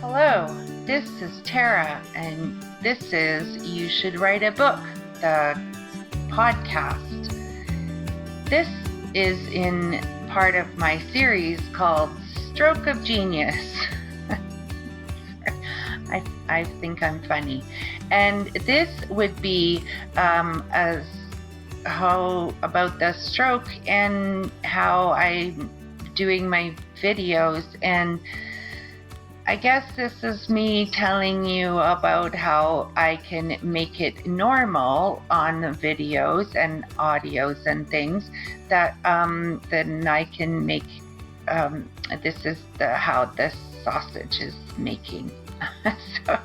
Hello, this is Tara, and this is You Should Write a Book, the podcast. This is in part of my series called Stroke of Genius. I think I'm funny. And this would be about the stroke and how I'm doing my videos. And I guess this is me telling you about how I can make it normal on the videos and audios and things that then I can make. This is how the sausage is making. So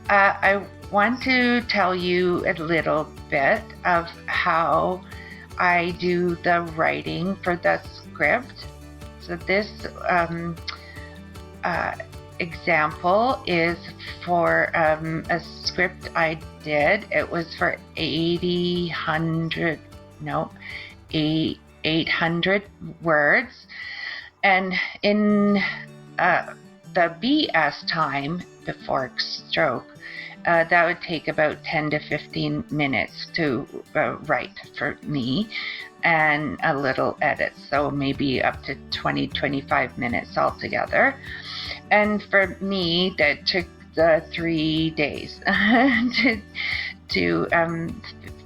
I want to tell you a little bit of how I do the writing for the script. So this example is for a script I did. It was for 800 words. And in the BS time before stroke, that would take about 10 to 15 minutes to write for me, and a little edit, so maybe up to 20-25 minutes altogether. And for me, that took 3 days to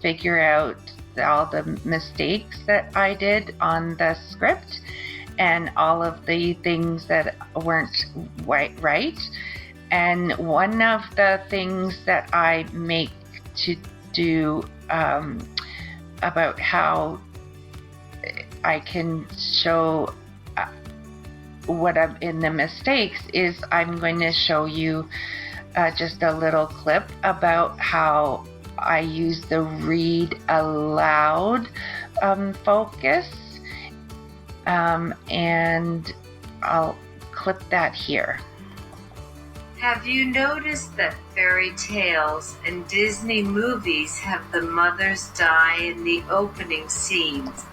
figure out all the mistakes that I did on the script and all of the things that weren't right. And one of the things that I make to do about how I can show what I'm in the mistakes is I'm going to show you just a little clip about how I use the read aloud focus, and I'll clip that here. Have you noticed that fairy tales and Disney movies have the mothers die in the opening scenes?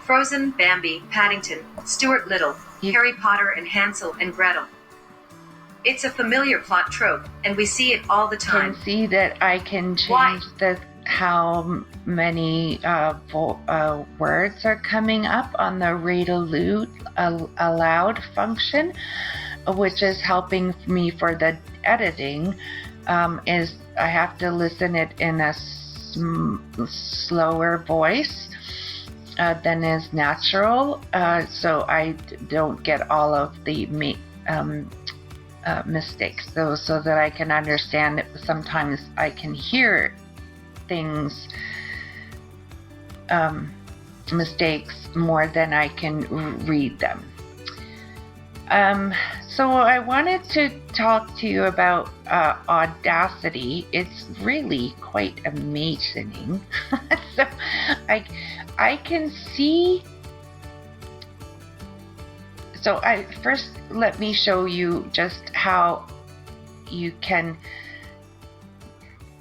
Frozen, Bambi, Paddington, Stuart Little, Harry Potter and Hansel and Gretel. It's a familiar plot trope, and we see it all the time. You can see that I can change how many words are coming up on the read aloud function, which is helping me for the editing. Is I have to listen it in a slower voice than is natural, so I don't get all of the mistakes, so that I can understand it. Sometimes I can hear things, mistakes, more than I can read them. So I wanted to talk to you about Audacity. It's really quite amazing. So I can see. So first let me show you just how you can,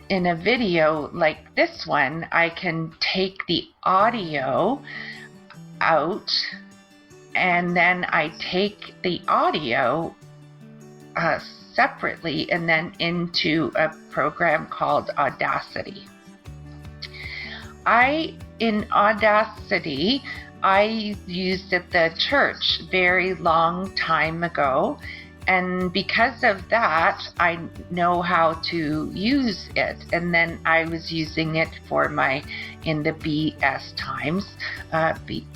in a video like this one, I can take the audio out, and then I take the audio separately and then into a program called Audacity. In Audacity, I used it at the church very long time ago, and because of that, I know how to use it. And then I was using it in the BS times,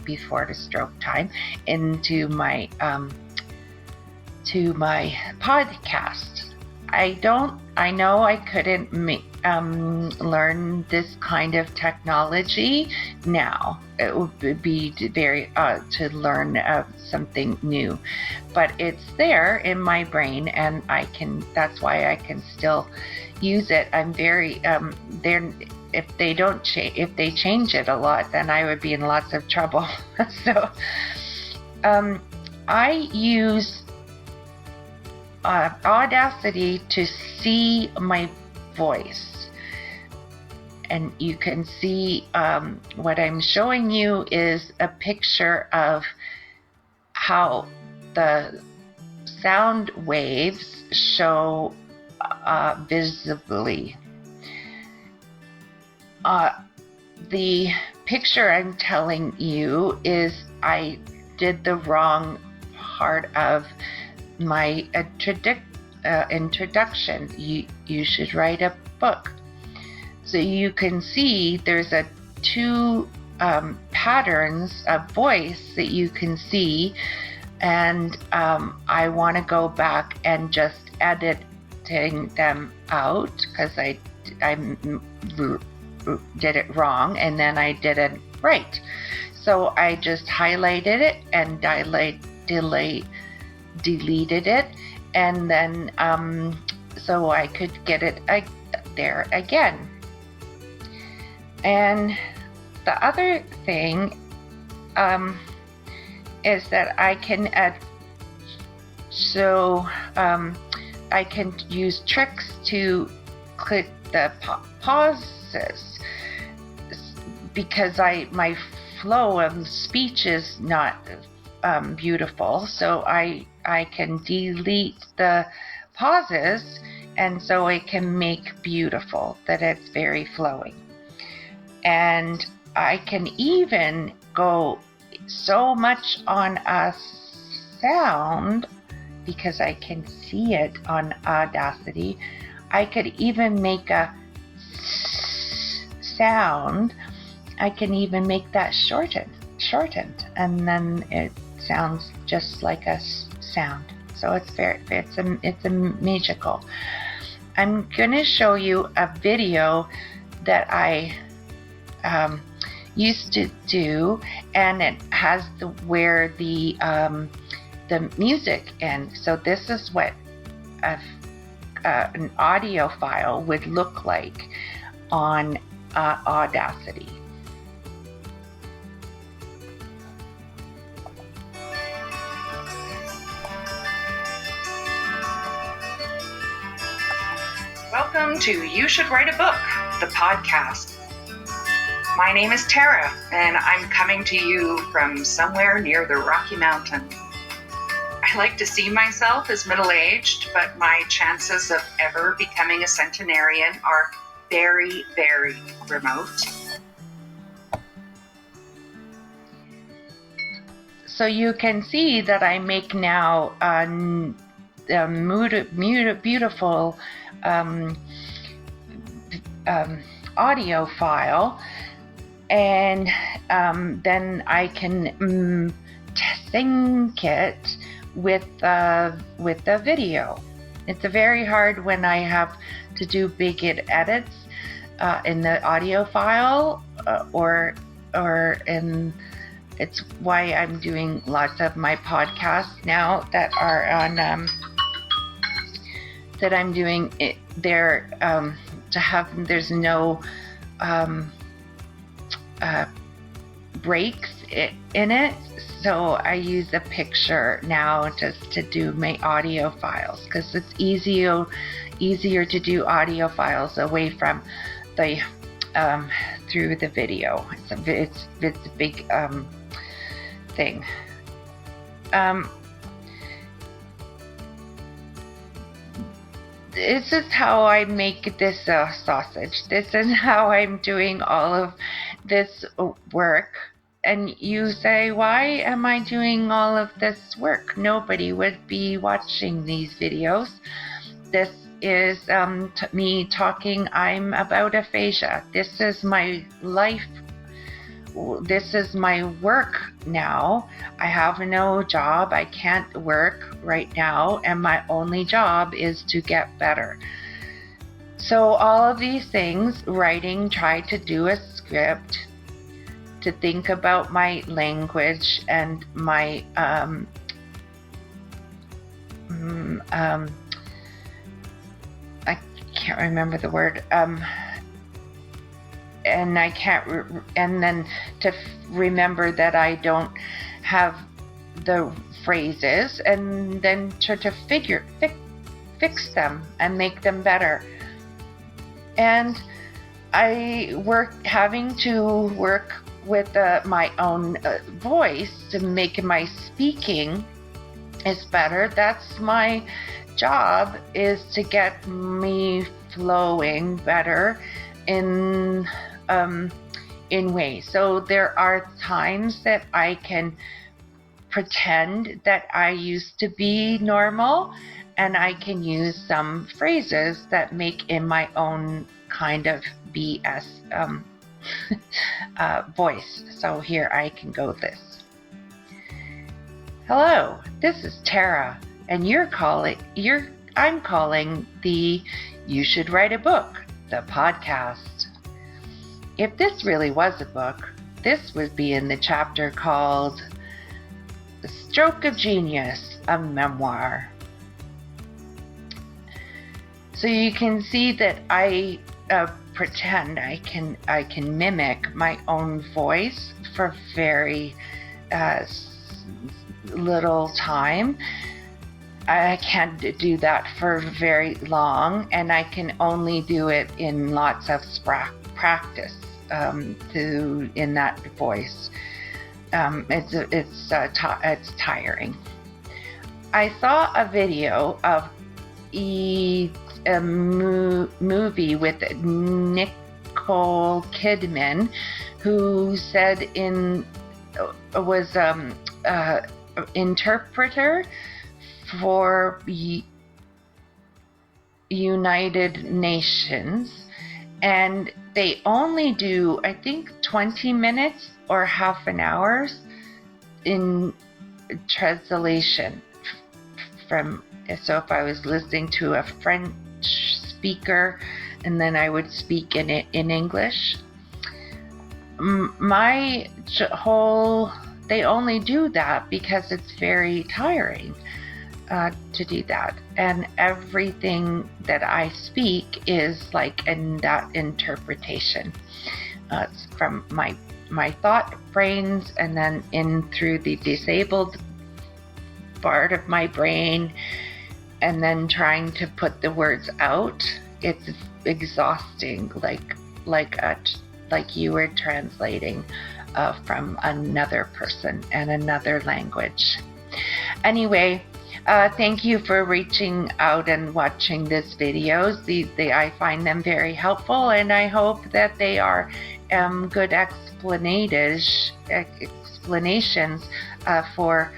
before the stroke time, into my to my podcast. I know I couldn't learn this kind of technology now. It would be very to learn something new, but it's there in my brain, and that's why I can still use it. I'm very if they change it a lot, then I would be in lots of trouble. So I use Audacity to see my voice. And you can see what I'm showing you is a picture of how the sound waves show visibly. The picture I'm telling you is I did the wrong part of my introduction. You should write a book. So you can see there's two patterns of voice that you can see, and I want to go back and just editing them out because I did it wrong and then I didn't right. So I just highlighted it and deleted it, and then so I could get it there again. And the other thing is that I can I can use tricks to click the pauses because my flow of speech is not beautiful, so I can delete the pauses, and so I can make beautiful that it's very flowing. And I can even go so much on a sound because I can see it on Audacity. I could even make a sound. I can even make that shortened, and then it sounds just like a sound. So it's a magical. I'm gonna show you a video that I used to do, and it has where the music ends. So this is what an audio file would look like on Audacity. Welcome to You Should Write a Book, the podcast. My name is Tara, and I'm coming to you from somewhere near the Rocky Mountain. I like to see myself as middle-aged, but my chances of ever becoming a centenarian are very, very remote. So you can see that I make now a beautiful audio file, and then I can sync it with the video. It's very hard when I have to do big edits in the audio file, or in. It's why I'm doing lots of my podcasts now that are on that I'm doing it there to have. There's no breaks in it, so I use a picture now just to do my audio files because it's easier to do audio files away from the through the video. It's a big thing. This is how I make this sausage. This is how I'm doing all of this work. And you say, why am I doing all of this work? Nobody would be watching these videos. This is me talking. I'm about aphasia. This is my life. This is my work now. I have no job. I can't work right now, and my only job is to get better. So all of these things, writing, try to do a script, to think about my language and my I can't remember the word. And I can't, and then to remember that I don't have the phrases, and then to fix them and make them better. And I having to work with my own voice to make my speaking is better. That's my job, is to get me flowing better in ways. So there are times that I can pretend that I used to be normal, and I can use some phrases that make in my own kind of BS voice. So here I can go this. Hello, this is Tara, and I'm calling the You Should Write a Book, the podcast. If this really was a book, this would be in the chapter called The Stroke of Genius, a Memoir. So you can see that I pretend I can mimic my own voice for very little time. I can't do that for very long, and I can only do it in lots of practice in that voice. It's tiring. I saw a video of a movie with Nicole Kidman, who said was interpreter for United Nations, and they only do, I think, 20 minutes or half an hour in translation from. So if I was listening to a French speaker, and then I would speak in English, they only do that because it's very tiring to do that. And everything that I speak is like in that interpretation. It's from my thought brains, and then in through the disabled part of my brain, and then trying to put the words out. It's exhausting, like you were translating from another person and another language. Anyway, thank you for reaching out and watching these videos. I find them very helpful, and I hope that they are good explanations for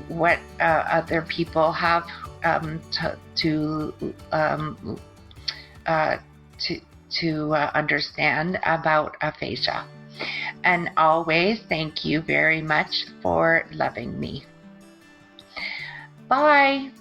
what other people have to understand about aphasia. And always, thank you very much for loving me. Bye.